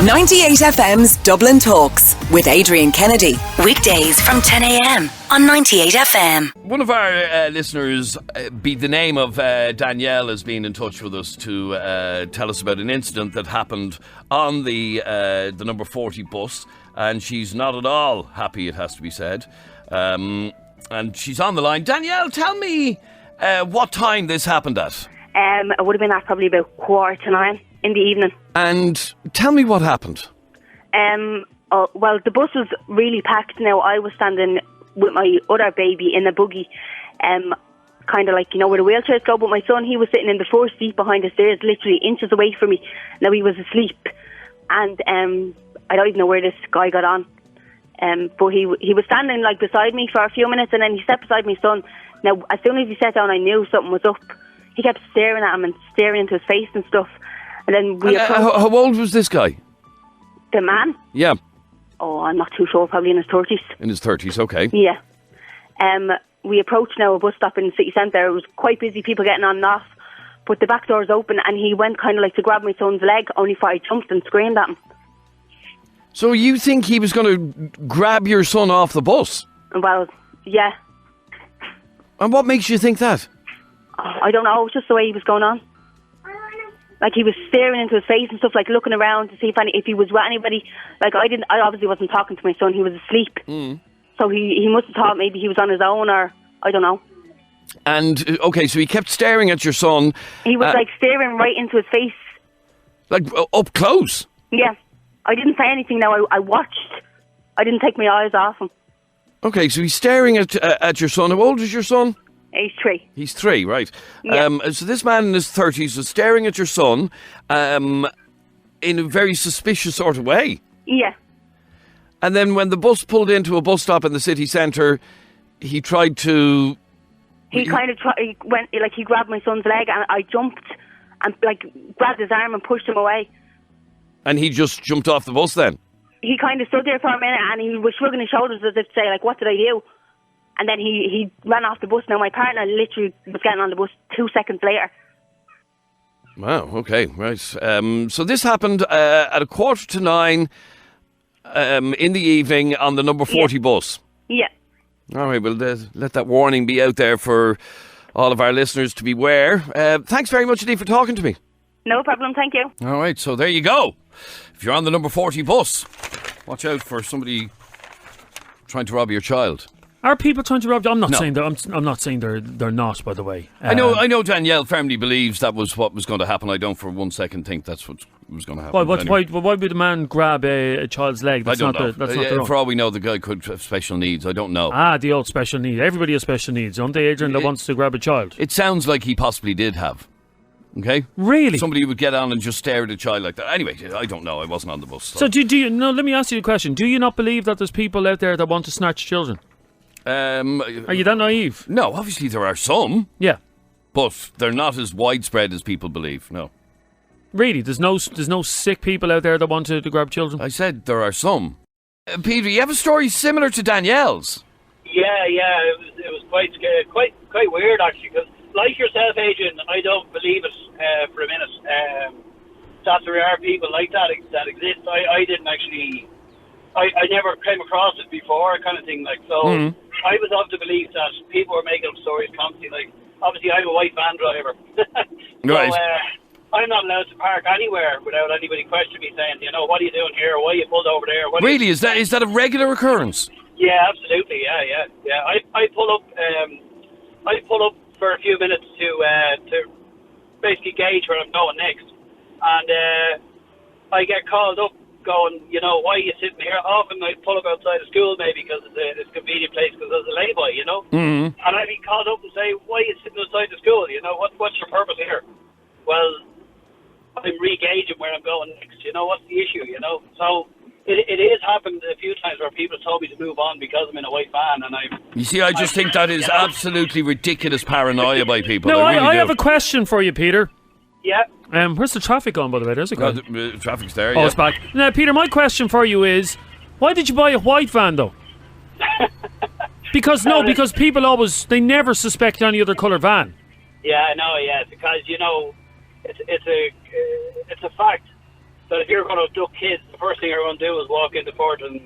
98FM's Dublin Talks with Adrian Kennedy. Weekdays from 10 a.m. on 98FM. One of our listeners, be the name of Danielle, has been in touch with us to tell us about an incident that happened on the number 40 bus, and she's not at all happy, it has to be said. And she's on the line. Danielle, tell me what time this happened at. It would have been at probably about 9:15 in the evening. And tell me what happened. Well, the bus was really packed. Now, I was standing with my other baby in a buggy, kind of like, you know, where the wheelchairs go, but my son, he was sitting in the first seat behind the stairs, literally inches away from me. Now, he was asleep, and I don't even know where this guy got on, but he was standing like beside me for a few minutes, and then he stepped beside my son. Now, as soon as he sat down, I knew something was up. He kept staring at him and staring into his face and stuff. And then we how old was this guy? The man? Yeah. Oh, I'm not too sure. Probably in his 30s. In his 30s, okay. Yeah. We approached now a bus stop in the city centre. It was quite busy, people getting on and off. But the back door's open, and he went kind of like to grab my son's leg, only for I jumped and screamed at him. So you think he was going to grab your son off the bus? Well, yeah. And what makes you think that? I don't know. It was just the way he was going on. Like, he was staring into his face and stuff, like looking around to see if he was with anybody. Like, I obviously wasn't talking to my son. He was asleep. So he must have thought maybe he was on his own, or I don't know. And, okay, so he kept staring at your son. He was like staring right into his face. Like up close? Yeah. I didn't say anything now. I watched. I didn't take my eyes off him. Okay, so he's staring at your son. How old is your son? He's 3. He's 3, right. Yeah. So this man in his 30s was staring at your son in a very suspicious sort of way. Yeah. And then when the bus pulled into a bus stop in the city centre, he tried to... He went, like, he grabbed my son's leg, and I jumped and, like, grabbed his arm and pushed him away. And he just jumped off the bus then? He kind of stood there for a minute, and he was shrugging his shoulders as if to say, like, what did I do? And then he ran off the bus. Now, my partner literally was getting on the bus 2 seconds later. Wow, okay, right. So this happened at 9:15 in the evening on the number 40 bus. Yeah. All right, well, let that warning be out there for all of our listeners to beware. Thanks very much indeed for talking to me. No problem, thank you. All right, so there you go. If you're on the number 40 bus, watch out for somebody trying to rob your child. Are people trying to rob you? I'm not No. saying that. I'm not saying they're not. By the way, I know. Danielle firmly believes that was what was going to happen. I don't for 1 second think that's what was going to happen. Why would a man grab a child's leg? That's I don't know. That's not the wrong. For all we know, the guy could have special needs. I don't know. The old special need. Everybody has special needs, don't they, Adrian? That wants to grab a child. It sounds like he possibly did have. Okay? Really? Somebody would get on and just stare at a child like that. Anyway, I don't know. I wasn't on the bus. So do you? No. Let me ask you a question. Do you not believe that there's people out there that want to snatch children? Are you that naive? No, obviously there are some. Yeah. But they're not as widespread as people believe, no. Really? There's no sick people out there that want to grab children? I said there are some. Peter, you have a story similar to Danielle's. Yeah, it was quite scary, quite weird actually, because like yourself, Adrian, I don't believe it for a minute. That there are people like that exist. I didn't actually... I never came across it before, kind of thing, like, so I was of the belief that people were making up stories constantly, like, obviously I'm a white van driver, so right. I'm not allowed to park anywhere without anybody questioning me, saying, you know, what are you doing here, why are you pulled over there? Really, is that a regular occurrence? Yeah, absolutely, yeah. I pull up for a few minutes to basically gauge where I'm going next, and I get called up going, you know, why are you sitting here? Often I pull up outside of school maybe because it's a convenient place because there's a lay-by, you know. And I'd be called up and say, why are you sitting outside the school? You know, what's your purpose here? Well, I'm re-gauging where I'm going next. You know, what's the issue, you know? So it has happened a few times where people told me to move on because I'm in a white van, and You see, I just think that is absolutely ridiculous paranoia by people. No, I really have a question for you, Peter. Yeah. Where's the traffic on, by the way? There's a car. The traffic's there, Oh, it's back. Now, Peter, my question for you is, why did you buy a white van, though? Because people always, they never suspect any other colour van. Yeah, I know, yeah, because, you know, it's a fact that if you're going to abduct kids, the first thing you're going to do is walk into court and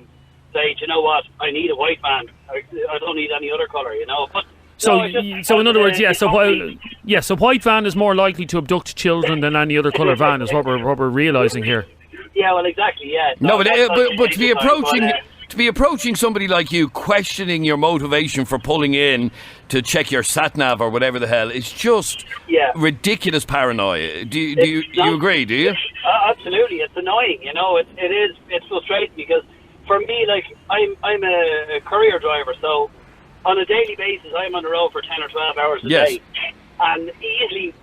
say, do you know what, I need a white van. I don't need any other colour, you know. But so in other words, so white van is more likely to abduct children than any other colour van, is what we're realising here. Yeah, well, exactly, yeah. No, but to be approaching somebody like you, questioning your motivation for pulling in to check your sat-nav or whatever the hell, is just ridiculous paranoia. Do you agree, do you? Absolutely, it's annoying, you know, it's frustrating because for me, like, I'm a courier driver, so on a daily basis I'm on the road for 10 or 12 hours a day, and easily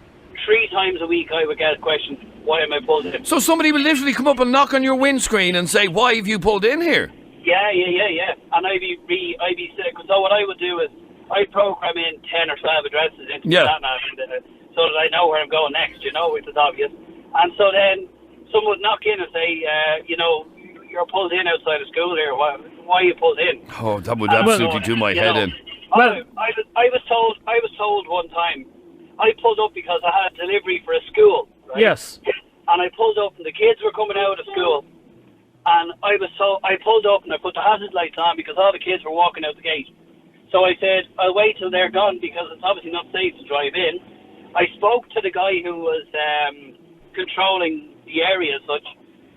3 times a week I would get a question, why am I pulled in? So somebody will literally come up and knock on your windscreen and say, why have you pulled in here? Yeah. And I'd be sick. So what I would do is I'd program in 10 or 12 addresses into that nav so that I know where I'm going next, you know, which is obvious. And so then someone would knock in and say, you know, you're pulled in outside of school here. Why are you pulled in? Oh, that would absolutely do my head in. Well, I was told one time I pulled up because I had a delivery for a school. Right? Yes. And I pulled up and the kids were coming out of school. And I pulled up and I put the hazard lights on because all the kids were walking out the gate. So I said, I'll wait till they're gone because it's obviously not safe to drive in. I spoke to the guy who was controlling the area as such.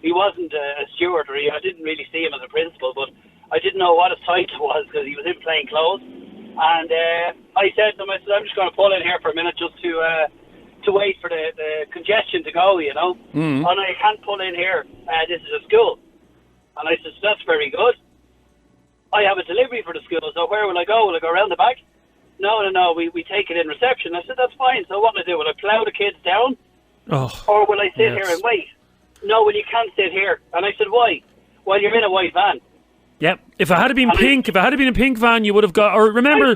He wasn't a steward, or I didn't really see him as a principal, but I didn't know what his title was because he was in plain clothes. And I said to him, I'm just going to pull in here for a minute just to wait for the congestion to go, you know. And I can't pull in here. This is a school. And I said, that's very good. I have a delivery for the school, so where will I go? Will I go around the back? No, we take it in reception. I said, that's fine. So what will I do? Will I plough the kids down? Or will I sit here and wait? No, well, you can't sit here. And I said, why? Well, you're in a white van. Yep. If it had been pink, a pink van, you would have got. Or remember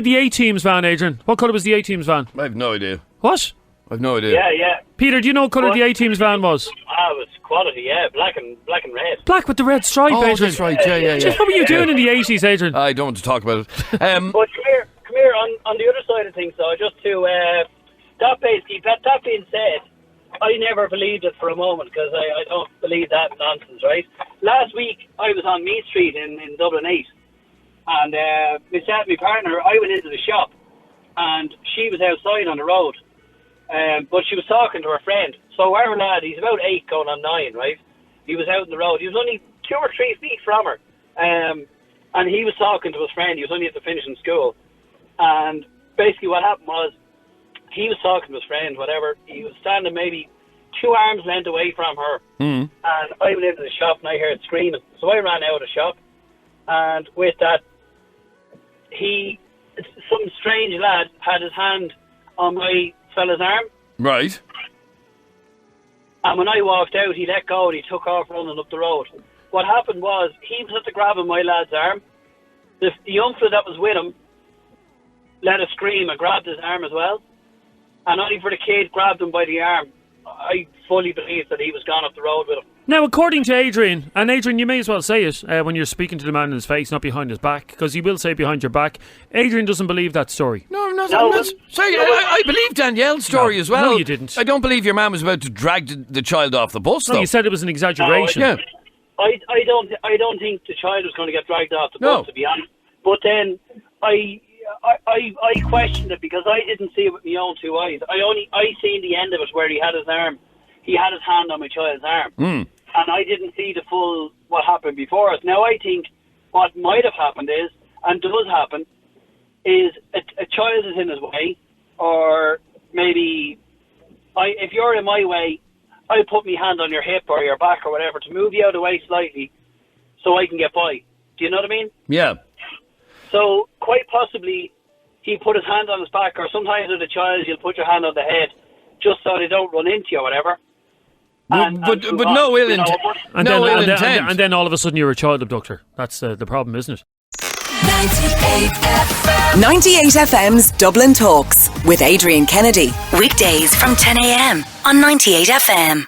the A-Team's van, Adrian? What colour was the A-Team's van? I have no idea. What? I've no idea. Yeah. Peter, do you know what colour the A-Team's van was? It was quality, yeah. Black and red. Black with the red stripe, Adrian. That's right, yeah. Just what were you doing in the 80s, Adrian? I don't want to talk about it. But come here, on the other side of things, though, just to, that being said, I never believed it for a moment because I don't believe that nonsense, right? Last week, I was on Meath Street in Dublin 8, and my partner, I went into the shop, and she was outside on the road. But she was talking to her friend. So our lad, he's about 8 going on 9, right? He was out on the road. He was only 2 or 3 feet from her. And he was talking to his friend. He was only at the finishing school. And basically what happened was, he was talking to his friend, whatever. He was standing maybe 2 arms length away from her. And I went into the shop and I heard screaming. So I ran out of the shop. And with that, some strange lad had his hand on my fella's arm. Right. And when I walked out, he let go and he took off running up the road. What happened was, he was at the grabbing my lad's arm. The young fella that was with him let a scream and grabbed his arm as well. And only for the kid grabbed him by the arm. I fully believe that he was gone up the road with him. Now, according to Adrian, and Adrian, you may as well say it when you're speaking to the man in his face, not behind his back, because he will say behind your back. Adrian doesn't believe that story. No, I'm not. Sorry, I believe Danielle's story as well. No, you didn't. I don't believe your man was about to drag the child off the bus, though. No, you said it was an exaggeration. I don't think the child was going to get dragged off the bus, to be honest. But then I questioned it because I didn't see it with my own 2 eyes. I seen the end of it where he had his hand on my child's arm. And I didn't see the full what happened before it. Now I think what might have happened is, and does happen, is a child is in his way, or maybe if you're in my way, I put my hand on your hip or your back or whatever to move you out of the way slightly so I can get by. Do you know what I mean? Yeah. So quite possibly he put his hand on his back, or sometimes with a child you'll put your hand on the head just so they don't run into you or whatever. But no ill intent. And then all of a sudden you're a child abductor. That's the problem, isn't it? 98FM's Dublin Talks with Adrian Kennedy. Weekdays from 10 a.m. on 98FM.